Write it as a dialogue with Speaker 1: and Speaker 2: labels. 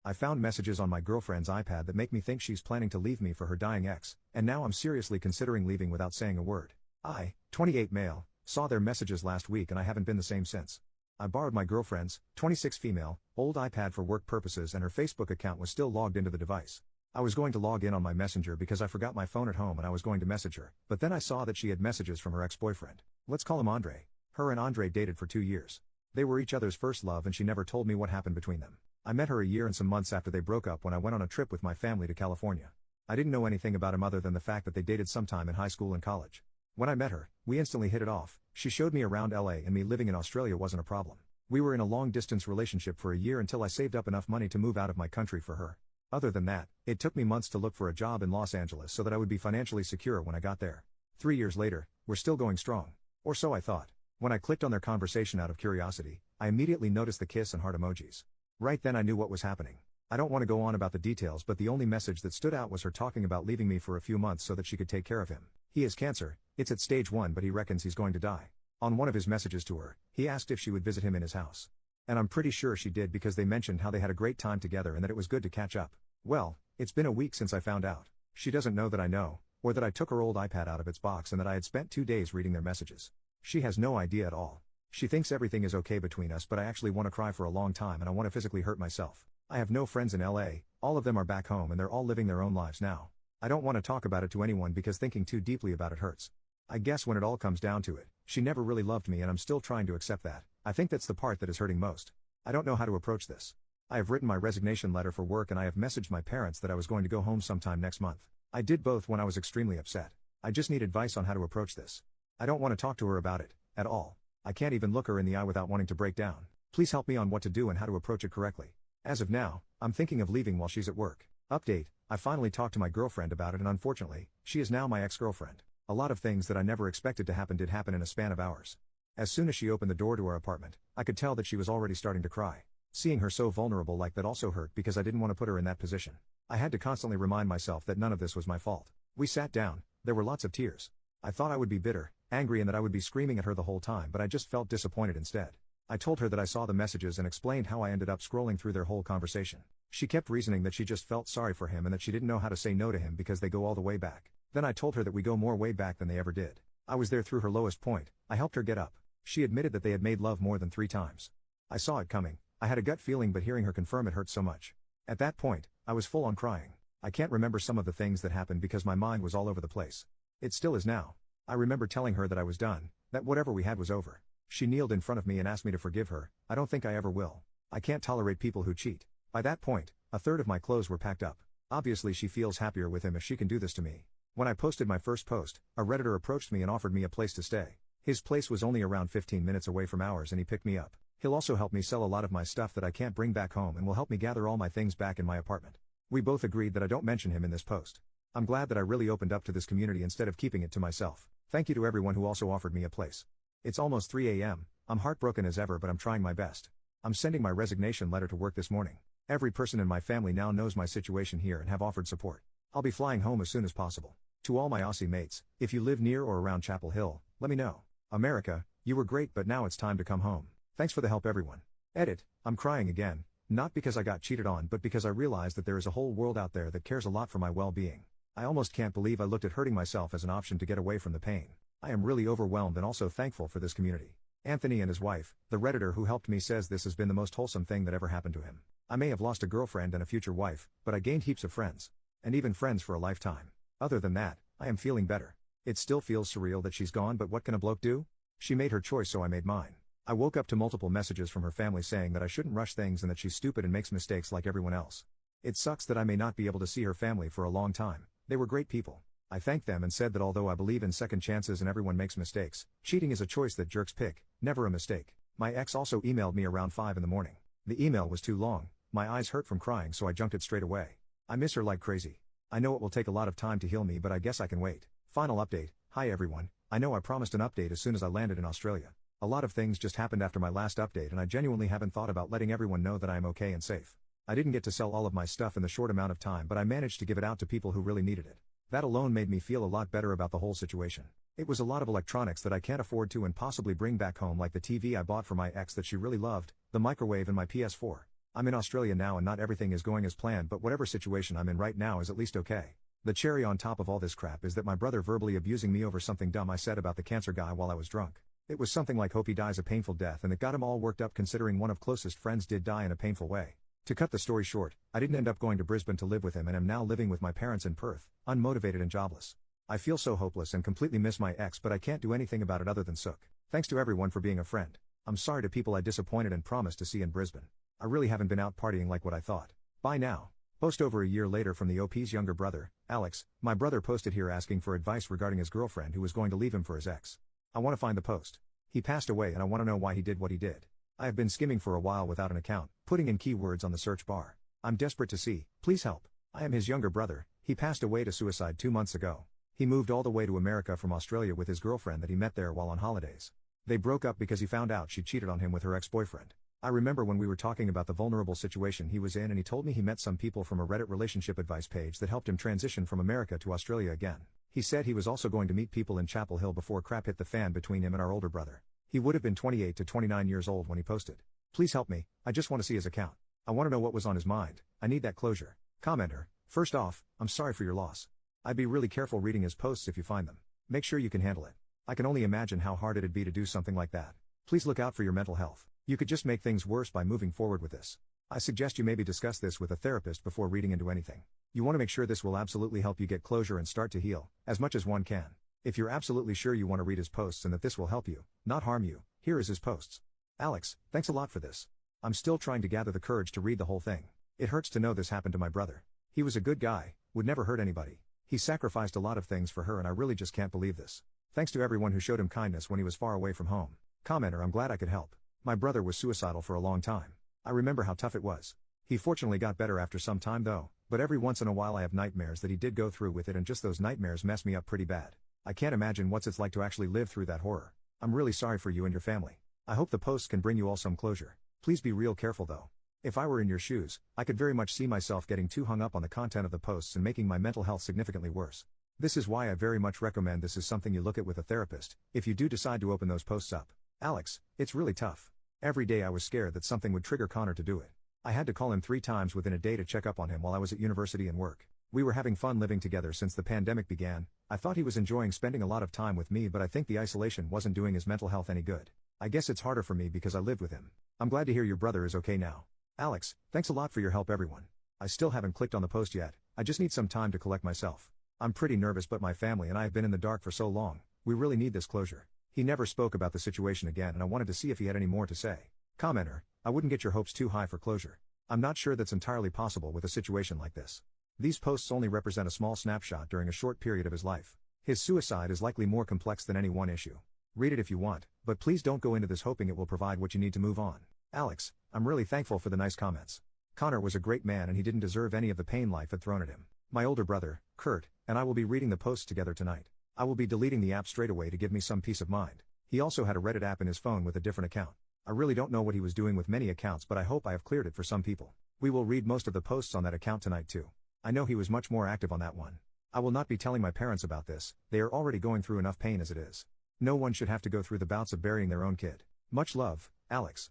Speaker 1: I found messages on my girlfriend's iPad that make me think she's planning to leave me for her dying ex, and now I'm seriously considering leaving without saying a word. I, 28 male, saw their messages last week and I haven't been the same since. I borrowed my girlfriend's, 26 female, old iPad for work purposes and her Facebook account was still logged into the device. I was going to log in on my messenger because I forgot my phone at home and I was going to message her, but then I saw that she had messages from her ex-boyfriend. Let's call him Andre. Her and Andre dated for 2 years. They were each other's first love and she never told me what happened between them. I met her a year and some months after they broke up when I went on a trip with my family to California. I didn't know anything about him other than the fact that they dated sometime in high school and college. When I met her, we instantly hit it off. She showed me around LA and me living in Australia wasn't a problem. We were in a long-distance relationship for a year until I saved up enough money to move out of my country for her. Other than that, it took me months to look for a job in Los Angeles so that I would be financially secure when I got there. 3 years later, we're still going strong. Or so I thought. When I clicked on their conversation out of curiosity, I immediately noticed the kiss and heart emojis. Right then I knew what was happening. I don't want to go on about the details, but the only message that stood out was her talking about leaving me for a few months so that she could take care of him. He has cancer, it's at stage 1 but he reckons he's going to die. On one of his messages to her, he asked if she would visit him in his house. And I'm pretty sure she did because they mentioned how they had a great time together and that it was good to catch up. Well, it's been a week since I found out. She doesn't know that I know, or that I took her old iPad out of its box and that I had spent 2 days reading their messages. She has no idea at all. She thinks everything is okay between us, but I actually want to cry for a long time and I want to physically hurt myself. I have no friends in LA, all of them are back home and they're all living their own lives now. I don't want to talk about it to anyone because thinking too deeply about it hurts. I guess when it all comes down to it, she never really loved me and I'm still trying to accept that. I think that's the part that is hurting most. I don't know how to approach this. I have written my resignation letter for work and I have messaged my parents that I was going to go home sometime next month. I did both when I was extremely upset. I just need advice on how to approach this. I don't want to talk to her about it, at all. I can't even look her in the eye without wanting to break down. Please help me on what to do and how to approach it correctly. As of now, I'm thinking of leaving while she's at work. Update, I finally talked to my girlfriend about it and unfortunately, she is now my ex-girlfriend. A lot of things that I never expected to happen did happen in a span of hours. As soon as she opened the door to our apartment, I could tell that she was already starting to cry. Seeing her so vulnerable like that also hurt because I didn't want to put her in that position. I had to constantly remind myself that none of this was my fault. We sat down, there were lots of tears. I thought I would be bitter, angry and that I would be screaming at her the whole time, but I just felt disappointed instead. I told her that I saw the messages and explained how I ended up scrolling through their whole conversation. She kept reasoning that she just felt sorry for him and that she didn't know how to say no to him because they go all the way back. Then I told her that we go more way back than they ever did. I was there through her lowest point. I helped her get up. She admitted that they had made love more than 3 times. I saw it coming. I had a gut feeling, but hearing her confirm it hurt so much. At that point, I was full on crying. I can't remember some of the things that happened because my mind was all over the place. It still is now. I remember telling her that I was done, that whatever we had was over. She kneeled in front of me and asked me to forgive her. I don't think I ever will. I can't tolerate people who cheat. By that point, a third of my clothes were packed up. Obviously she feels happier with him if she can do this to me. When I posted my first post, a Redditor approached me and offered me a place to stay. His place was only around 15 minutes away from ours and he picked me up. He'll also help me sell a lot of my stuff that I can't bring back home and will help me gather all my things back in my apartment. We both agreed that I don't mention him in this post. I'm glad that I really opened up to this community instead of keeping it to myself. Thank you to everyone who also offered me a place. It's almost 3 a.m. I'm heartbroken as ever, but I'm trying my best. I'm sending my resignation letter to work this morning. Every person in my family now knows my situation here and have offered support. I'll be flying home as soon as possible. To all my Aussie mates, if you live near or around Chapel Hill, let me know. America, you were great, but now it's time to come home. Thanks for the help, everyone. Edit, I'm crying again, not because I got cheated on but because I realized that there is a whole world out there that cares a lot for my well-being. I almost can't believe I looked at hurting myself as an option to get away from the pain. I am really overwhelmed and also thankful for this community. Anthony and his wife, the Redditor who helped me, says this has been the most wholesome thing that ever happened to him. I may have lost a girlfriend and a future wife, but I gained heaps of friends. And even friends for a lifetime. Other than that, I am feeling better. It still feels surreal that she's gone, but what can a bloke do? She made her choice, so I made mine. I woke up to multiple messages from her family saying that I shouldn't rush things and that she's stupid and makes mistakes like everyone else. It sucks that I may not be able to see her family for a long time. They were great people. I thanked them and said that although I believe in second chances and everyone makes mistakes, cheating is a choice that jerks pick, never a mistake. My ex also emailed me around 5 in the morning. The email was too long, my eyes hurt from crying, so I junked it straight away. I miss her like crazy. I know it will take a lot of time to heal me, but I guess I can wait. Final update. Hi everyone, I know I promised an update as soon as I landed in Australia. A lot of things just happened after my last update and I genuinely haven't thought about letting everyone know that I am okay and safe. I didn't get to sell all of my stuff in the short amount of time, but I managed to give it out to people who really needed it. That alone made me feel a lot better about the whole situation. It was a lot of electronics that I can't afford to and possibly bring back home, like the TV I bought for my ex that she really loved, the microwave and my PS4. I'm in Australia now and not everything is going as planned, but whatever situation I'm in right now is at least okay. The cherry on top of all this crap is that my brother verbally abusing me over something dumb I said about the cancer guy while I was drunk. It was something like hope he dies a painful death, and it got him all worked up considering one of closest friends did die in a painful way. To cut the story short, I didn't end up going to Brisbane to live with him and am now living with my parents in Perth, unmotivated and jobless. I feel so hopeless and completely miss my ex, but I can't do anything about it other than sook. Thanks to everyone for being a friend. I'm sorry to people I disappointed and promised to see in Brisbane. I really haven't been out partying like what I thought. Bye now. Post over a year later from the OP's younger brother, Alex. My brother posted here asking for advice regarding his girlfriend who was going to leave him for his ex. I want to find the post. He passed away and I want to know why he did what he did. I have been skimming for a while without an account, putting in keywords on the search bar. I'm desperate to see, please help. I am his younger brother. He passed away to suicide 2 months ago. He moved all the way to America from Australia with his girlfriend that he met there while on holidays. They broke up because he found out she cheated on him with her ex-boyfriend. I remember when we were talking about the vulnerable situation he was in, and he told me he met some people from a Reddit relationship advice page that helped him transition from America to Australia again. He said he was also going to meet people in Chapel Hill before crap hit the fan between him and our older brother. He would have been 28 to 29 years old when he posted. Please help me, I just want to see his account. I want to know what was on his mind. I need that closure. Commenter, first off, I'm sorry for your loss. I'd be really careful reading his posts if you find them. Make sure you can handle it. I can only imagine how hard it'd be to do something like that. Please look out for your mental health. You could just make things worse by moving forward with this. I suggest you maybe discuss this with a therapist before reading into anything. You want to make sure this will absolutely help you get closure and start to heal, as much as one can. If you're absolutely sure you want to read his posts and that this will help you, not harm you, here is his posts. Alex, thanks a lot for this. I'm still trying to gather the courage to read the whole thing. It hurts to know this happened to my brother. He was a good guy, would never hurt anybody. He sacrificed a lot of things for her and I really just can't believe this. Thanks to everyone who showed him kindness when he was far away from home. Commenter, I'm glad I could help. My brother was suicidal for a long time. I remember how tough it was. He fortunately got better after some time though, but every once in a while I have nightmares that he did go through with it, and just those nightmares mess me up pretty bad. I can't imagine what it's like to actually live through that horror. I'm really sorry for you and your family. I hope the posts can bring you all some closure. Please be real careful though. If I were in your shoes, I could very much see myself getting too hung up on the content of the posts and making my mental health significantly worse. This is why I very much recommend this is something you look at with a therapist, if you do decide to open those posts up. Alex, it's really tough. Every day I was scared that something would trigger Connor to do it. I had to call him 3 times within a day to check up on him while I was at university and work. We were having fun living together since the pandemic began. I thought he was enjoying spending a lot of time with me, but I think the isolation wasn't doing his mental health any good. I guess it's harder for me because I lived with him. I'm glad to hear your brother is okay now. Alex, thanks a lot for your help everyone. I still haven't clicked on the post yet. I just need some time to collect myself. I'm pretty nervous, but my family and I have been in the dark for so long. We really need this closure. He never spoke about the situation again and I wanted to see if he had any more to say. Commenter, I wouldn't get your hopes too high for closure. I'm not sure that's entirely possible with a situation like this. These posts only represent a small snapshot during a short period of his life. His suicide is likely more complex than any one issue. Read it if you want, but please don't go into this hoping it will provide what you need to move on. Alex, I'm really thankful for the nice comments. Connor was a great man and he didn't deserve any of the pain life had thrown at him. My older brother, Kurt, and I will be reading the posts together tonight. I will be deleting the app straight away to give me some peace of mind. He also had a Reddit app in his phone with a different account. I really don't know what he was doing with many accounts, but I hope I have cleared it for some people. We will read most of the posts on that account tonight too. I know he was much more active on that one. I will not be telling my parents about this, they are already going through enough pain as it is. No one should have to go through the bouts of burying their own kid. Much love, Alex.